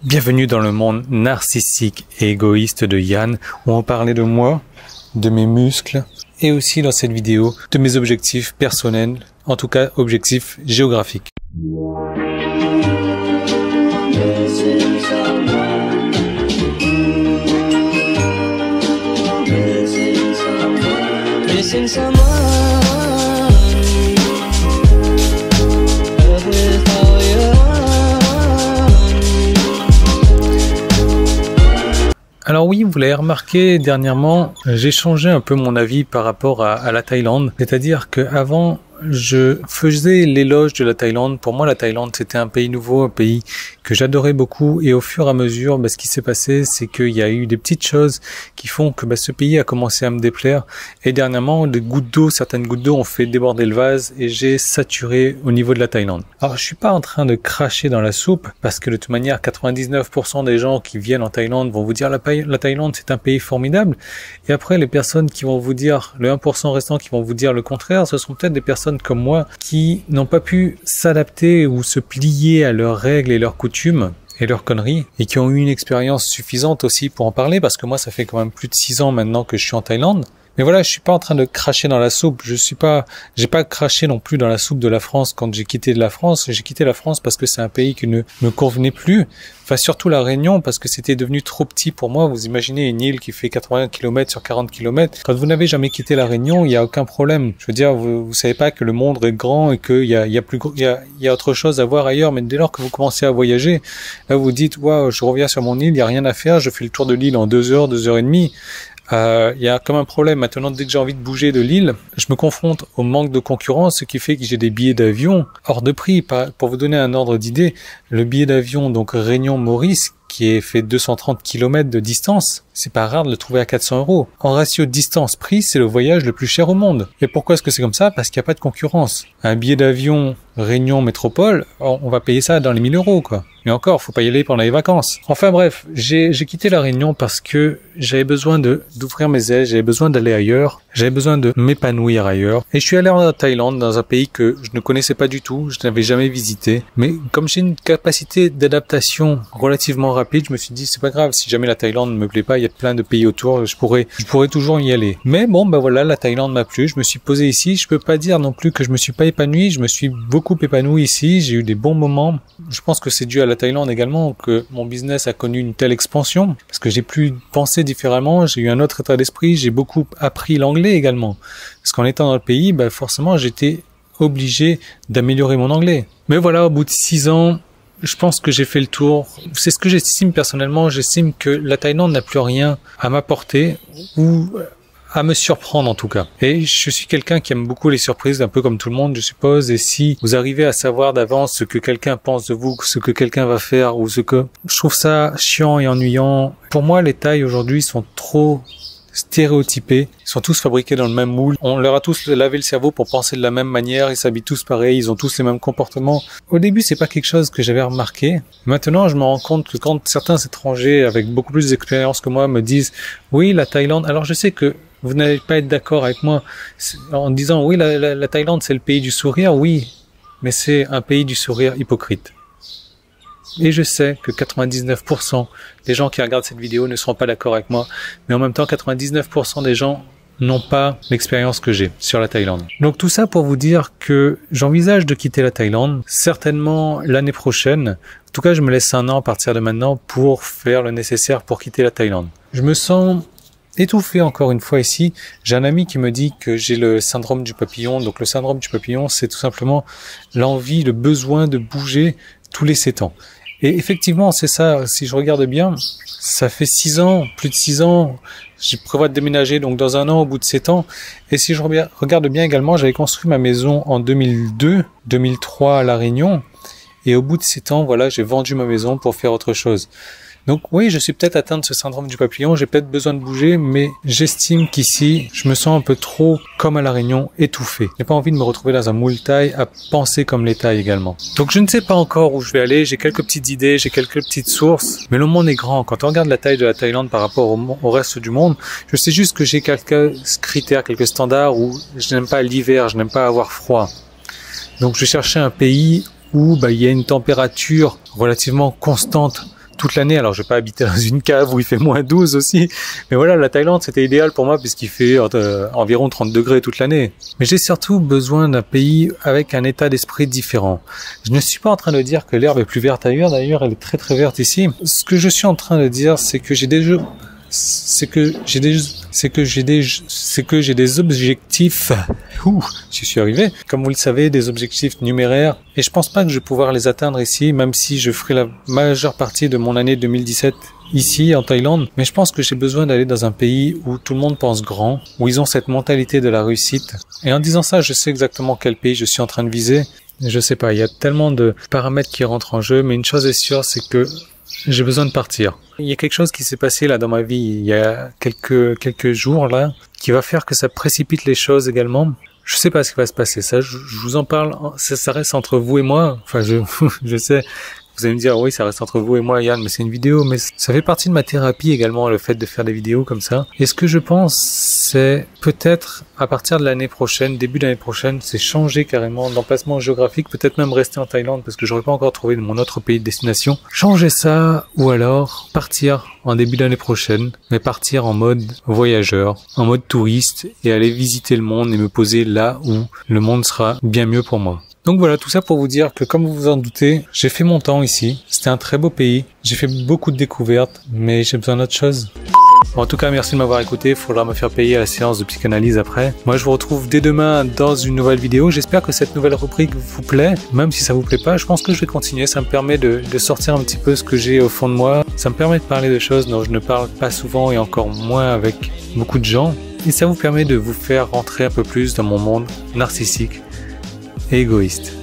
Bienvenue dans le monde narcissique et égoïste de Yann, où on parlait de moi, de mes muscles, et aussi dans cette vidéo de mes objectifs personnels, en tout cas objectifs géographiques. Alors oui, vous l'avez remarqué dernièrement, j'ai changé un peu mon avis par rapport à la Thaïlande. C'est-à-dire qu'avant, je faisais l'éloge de la Thaïlande. Pour moi, la Thaïlande, c'était un pays nouveau, un pays que j'adorais beaucoup. Et au fur et à mesure, ce qui s'est passé, c'est qu'il y a eu des petites choses qui font que ce pays a commencé à me déplaire. Et dernièrement, certaines gouttes d'eau ont fait déborder le vase et j'ai saturé au niveau de la Thaïlande. Alors, je suis pas en train de cracher dans la soupe parce que de toute manière, 99% des gens qui viennent en Thaïlande vont vous dire la Thaïlande, c'est un pays formidable. Et après, les personnes qui vont vous dire, le 1% restant qui vont vous dire le contraire, ce sont peut-être des personnes comme moi qui n'ont pas pu s'adapter ou se plier à leurs règles et leurs coutumes et leurs conneries et qui ont eu une expérience suffisante aussi pour en parler parce que moi ça fait quand même plus de 6 ans maintenant que je suis en Thaïlande. Mais voilà, je suis pas en train de cracher dans la soupe. J'ai pas craché non plus dans la soupe de la France quand j'ai quitté la France. J'ai quitté la France parce que c'est un pays qui ne me convenait plus. Enfin, surtout la Réunion parce que c'était devenu trop petit pour moi. Vous imaginez une île qui fait 80 km sur 40 km. Quand vous n'avez jamais quitté la Réunion, il y a aucun problème. Je veux dire, vous savez pas que le monde est grand et qu'il y a autre chose à voir ailleurs. Mais dès lors que vous commencez à voyager, là vous dites, waouh, je reviens sur mon île, il y a rien à faire. Je fais le tour de l'île en 2 heures, 2 heures et demie. Il y a comme un problème. Maintenant, dès que j'ai envie de bouger de l'île, je me confronte au manque de concurrence, ce qui fait que j'ai des billets d'avion hors de prix. Pour vous donner un ordre d'idée, le billet d'avion, donc Réunion-Maurice, qui est fait 230 km de distance, c'est pas rare de le trouver à 400 €. En ratio distance-prix, c'est le voyage le plus cher au monde. Et pourquoi est-ce que c'est comme ça? Parce qu'il n'y a pas de concurrence. Un billet d'avion Réunion Métropole, on va payer ça dans les 1000 €, quoi. Mais encore, faut pas y aller pendant les vacances. Enfin bref, j'ai quitté la Réunion parce que j'avais besoin d'ouvrir mes ailes, j'avais besoin d'aller ailleurs, j'avais besoin de m'épanouir ailleurs. Et je suis allé en Thaïlande, dans un pays que je ne connaissais pas du tout, je n'avais jamais visité. Mais comme j'ai une capacité d'adaptation relativement rapide, je me suis dit, c'est pas grave, si jamais la Thaïlande ne me plaît pas, il y a plein de pays autour, je pourrais toujours y aller. Mais bon, voilà, la Thaïlande m'a plu, je me suis posé ici, je peux pas dire non plus que je me suis pas épanoui, je me suis beaucoup épanoui ici, j'ai eu des bons moments. Je pense que c'est dû à la Thaïlande également que mon business a connu une telle expansion, parce que j'ai pu penser différemment, j'ai eu un autre état d'esprit, j'ai beaucoup appris l'anglais également. Parce qu'en étant dans le pays, forcément, j'étais obligé d'améliorer mon anglais. Mais voilà, au bout de 6 ans, je pense que j'ai fait le tour. C'est ce que j'estime personnellement. J'estime que la Thaïlande n'a plus rien à m'apporter ou à me surprendre en tout cas. Et je suis quelqu'un qui aime beaucoup les surprises, un peu comme tout le monde, je suppose. Et si vous arrivez à savoir d'avance ce que quelqu'un pense de vous, ce que quelqu'un va faire ou je trouve ça chiant et ennuyant. Pour moi, les Thaïs aujourd'hui sont trop stéréotypés. Ils sont tous fabriqués dans le même moule. On leur a tous lavé le cerveau pour penser de la même manière. Ils s'habillent tous pareil. Ils ont tous les mêmes comportements. Au début, c'est pas quelque chose que j'avais remarqué. Maintenant, je me rends compte que quand certains étrangers avec beaucoup plus d'expérience que moi me disent « Oui, la Thaïlande », alors je sais que vous n'allez pas être d'accord avec moi en disant « Oui, la Thaïlande, c'est le pays du sourire ». Oui, mais c'est un pays du sourire hypocrite. Et je sais que 99% des gens qui regardent cette vidéo ne seront pas d'accord avec moi, mais en même temps 99% des gens n'ont pas l'expérience que j'ai sur la Thaïlande. Donc tout ça pour vous dire que j'envisage de quitter la Thaïlande, certainement l'année prochaine. En tout cas, je me laisse 1 an à partir de maintenant pour faire le nécessaire pour quitter la Thaïlande. Je me sens étouffé encore une fois ici. J'ai un ami qui me dit que j'ai le syndrome du papillon. Donc le syndrome du papillon, c'est tout simplement l'envie, le besoin de bouger tous les 7 ans. Et effectivement, c'est ça, si je regarde bien, ça fait 6 ans, plus de 6 ans, je prévois de déménager donc dans 1 an au bout de 7 ans. Et si je regarde bien également, j'avais construit ma maison en 2002, 2003 à La Réunion. Et au bout de 7 ans, voilà, j'ai vendu ma maison pour faire autre chose. Donc oui, je suis peut-être atteint de ce syndrome du papillon, j'ai peut-être besoin de bouger, mais j'estime qu'ici, je me sens un peu trop, comme à La Réunion, étouffé. Je n'ai pas envie de me retrouver dans un moule thaï, à penser comme les Thaïs également. Donc je ne sais pas encore où je vais aller, j'ai quelques petites idées, j'ai quelques petites sources, mais le monde est grand. Quand on regarde la taille de la Thaïlande par rapport au reste du monde, je sais juste que j'ai quelques critères, quelques standards où je n'aime pas l'hiver, je n'aime pas avoir froid. Donc je cherchais un pays où il y a une température relativement constante toute l'année. Alors je vais pas habiter dans une cave où il fait moins 12 aussi, mais voilà, la Thaïlande c'était idéal pour moi puisqu'il fait environ 30 degrés toute l'année. Mais j'ai surtout besoin d'un pays avec un état d'esprit différent. Je ne suis pas en train de dire que l'herbe est plus verte ailleurs, d'ailleurs elle est très très verte ici. Ce que je suis en train de dire, c'est que j'ai des objectifs. J'y suis arrivé. Comme vous le savez, des objectifs numéraires. Et je pense pas que je vais pouvoir les atteindre ici, même si je ferai la majeure partie de mon année 2017 ici en Thaïlande. Mais je pense que j'ai besoin d'aller dans un pays où tout le monde pense grand, où ils ont cette mentalité de la réussite. Et en disant ça, je sais exactement quel pays je suis en train de viser. Je sais pas, il y a tellement de paramètres qui rentrent en jeu, mais une chose est sûre, c'est que j'ai besoin de partir. Il y a quelque chose qui s'est passé là dans ma vie il y a quelques jours là, qui va faire que ça précipite les choses également. Je sais pas ce qui va se passer. Ça, je vous en parle. Ça reste entre vous et moi. Enfin, je sais. Vous allez me dire, oui, ça reste entre vous et moi, Yann, mais c'est une vidéo. Mais ça fait partie de ma thérapie également, le fait de faire des vidéos comme ça. Et ce que je pense, c'est peut-être à partir de l'année prochaine, début d'année prochaine, c'est changer carrément d'emplacement géographique, peut-être même rester en Thaïlande parce que j'aurais pas encore trouvé mon autre pays de destination. Changer ça, ou alors partir en début d'année prochaine, mais partir en mode voyageur, en mode touriste et aller visiter le monde et me poser là où le monde sera bien mieux pour moi. Donc voilà, tout ça pour vous dire que comme vous vous en doutez, j'ai fait mon temps ici. C'était un très beau pays. J'ai fait beaucoup de découvertes, mais j'ai besoin d'autre chose. Bon, en tout cas, merci de m'avoir écouté. Il faudra me faire payer à la séance de psychanalyse après. Moi, je vous retrouve dès demain dans une nouvelle vidéo. J'espère que cette nouvelle rubrique vous plaît. Même si ça vous plaît pas, je pense que je vais continuer. Ça me permet de sortir un petit peu ce que j'ai au fond de moi. Ça me permet de parler de choses dont je ne parle pas souvent et encore moins avec beaucoup de gens. Et ça vous permet de vous faire rentrer un peu plus dans mon monde narcissique et égoïste.